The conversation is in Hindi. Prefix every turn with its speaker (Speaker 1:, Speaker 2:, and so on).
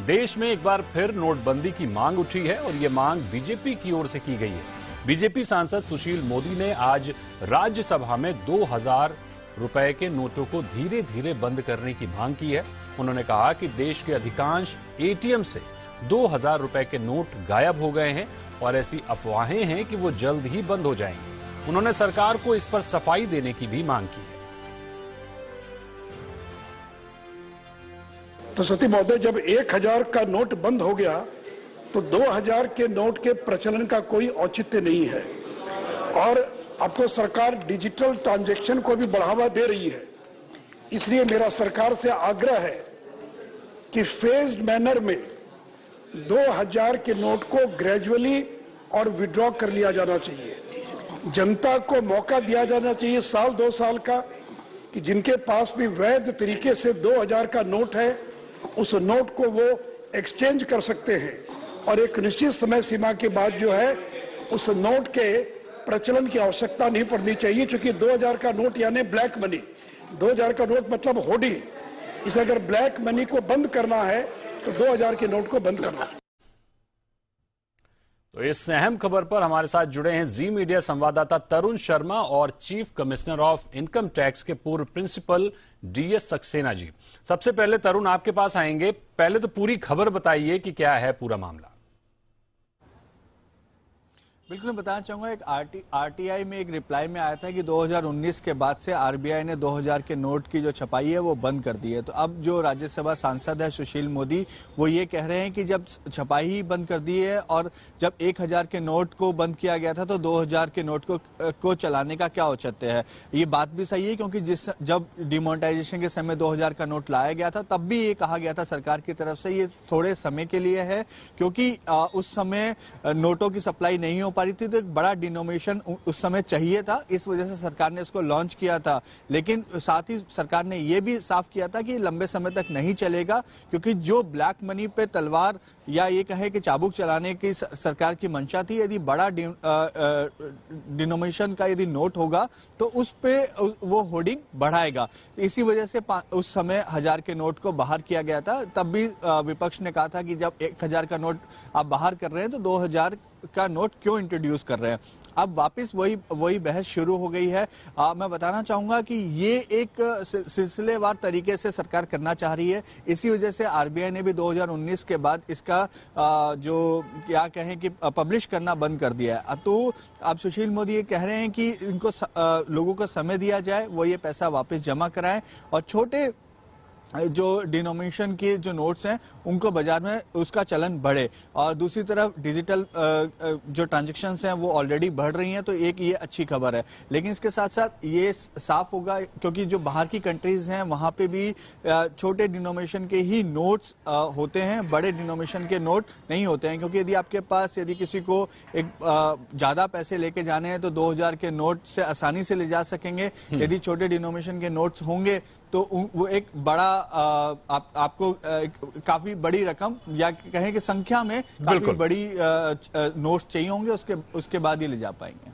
Speaker 1: देश में एक बार फिर नोटबंदी की मांग उठी है और ये मांग बीजेपी की ओर से की गई है। बीजेपी सांसद सुशील मोदी ने आज राज्यसभा में 2000 रुपए के नोटों को धीरे धीरे बंद करने की मांग की है। उन्होंने कहा कि देश के अधिकांश एटीएम से 2000 रुपए के नोट गायब हो गए हैं और ऐसी अफवाहें हैं कि वो जल्द ही बंद हो जाएंगे। उन्होंने सरकार को इस पर सफाई देने की भी मांग की है।
Speaker 2: तो सती महोदय, जब 1000 का नोट बंद हो गया तो 2000 के नोट के प्रचलन का कोई औचित्य नहीं है। और अब तो सरकार डिजिटल ट्रांजैक्शन को भी बढ़ावा दे रही है। इसलिए मेरा सरकार से आग्रह है कि फेज्ड मैनर में 2000 के नोट को ग्रेजुअली और विड्रॉ कर लिया जाना चाहिए। जनता को मौका दिया जाना चाहिए साल 2 साल का कि जिनके पास भी वैध तरीके से 2000 का नोट है उस नोट को वो एक्सचेंज कर सकते हैं और एक निश्चित समय सीमा के बाद जो है उस नोट के प्रचलन की आवश्यकता नहीं पड़नी चाहिए, क्योंकि 2000 का नोट यानी ब्लैक मनी, 2000 का नोट मतलब होर्डिंग। इसे अगर ब्लैक मनी को बंद करना है तो 2000 के नोट को बंद करना है।
Speaker 1: तो इस अहम खबर पर हमारे साथ जुड़े हैं जी मीडिया संवाददाता तरुण शर्मा और chief commissioner of income tax के पूर्व प्रिंसिपल डीएस सक्सेना जी। सबसे पहले तरुण आपके पास आएंगे। पहले तो पूरी खबर बताइए कि क्या है पूरा मामला।
Speaker 3: बिल्कुल, मैं बताना चाहूंगा, एक आरटीआई में एक रिप्लाई में आया था कि 2019 के बाद से आरबीआई ने 2000 के नोट की जो छपाई है वो बंद कर दी है। तो अब जो राज्यसभा सांसद है सुशील मोदी, वो ये कह रहे हैं कि जब छपाई ही बंद कर दी है और जब 1000 के नोट को बंद किया गया था तो 2000 के नोट को चलाने का क्या औचित्य है। ये बात भी सही है, क्योंकि जब डिमोनेटाइजेशन के समय 2000 का नोट लाया गया था तब भी ये कहा गया था सरकार की तरफ से ये थोड़े समय के लिए है, क्योंकि उस समय नोटों की सप्लाई नहीं हो रही थी, तो एक बड़ा डिनोमिनेशन उस समय चाहिए था। इस वजह से सरकार ने इसको लॉन्च किया था। लेकिन साथ ही सरकार ने यह भी साफ किया था कि लंबे समय तक नहीं चलेगा, क्योंकि जो ब्लैक मनी पे तलवार या ये कहे कि चाबुक चलाने की सरकार की मंशा थी, यदि बड़ा डिनोमिनेशन का यदि नोट होगा तो उस पे वो होर्डिंग बढ़ाएगा। इसी वजह से उस समय 1000 के नोट को बाहर किया गया था। तब भी विपक्ष ने कहा था कि जब 1000 का नोट आप बाहर कर रहे हैं तो 2000 का नोट क्यों इंट्रोड्यूस कर रहे हैं। अब वापस वही बहस शुरू हो गई है। मैं बताना चाहूंगा कि ये एक सिलसिलेवार तरीके से सरकार करना चाह रही है। इसी वजह से आरबीआई ने भी 2019 के बाद इसका जो क्या कहें कि पब्लिश करना बंद कर दिया है। तो अब सुशील मोदी ये कह रहे हैं कि इनको लोगों को समय दिया जाए, वो ये पैसा वापस जमा कराएं और छोटे जो डिनोमिनेशन के जो नोट्स हैं उनको बाजार में उसका चलन बढ़े। और दूसरी तरफ डिजिटल जो ट्रांजैक्शंस हैं वो ऑलरेडी बढ़ रही हैं, तो एक ये अच्छी खबर है। लेकिन इसके साथ साथ ये साफ होगा, क्योंकि जो बाहर की कंट्रीज हैं वहां पे भी छोटे डिनोमिनेशन के ही नोट्स होते हैं, बड़े डिनोमिनेशन के नोट नहीं होते हैं। क्योंकि यदि आपके पास यदि किसी को एक ज्यादा पैसे लेके जाने हैं तो 2000 के नोट से आसानी से ले जा सकेंगे। यदि छोटे डिनोमिनेशन के नोट्स होंगे तो वो एक बड़ा आपको काफी बड़ी रकम या कहें कि संख्या में काफी बड़ी नोट्स चाहिए होंगे, उसके बाद ही ले जा पाएंगे।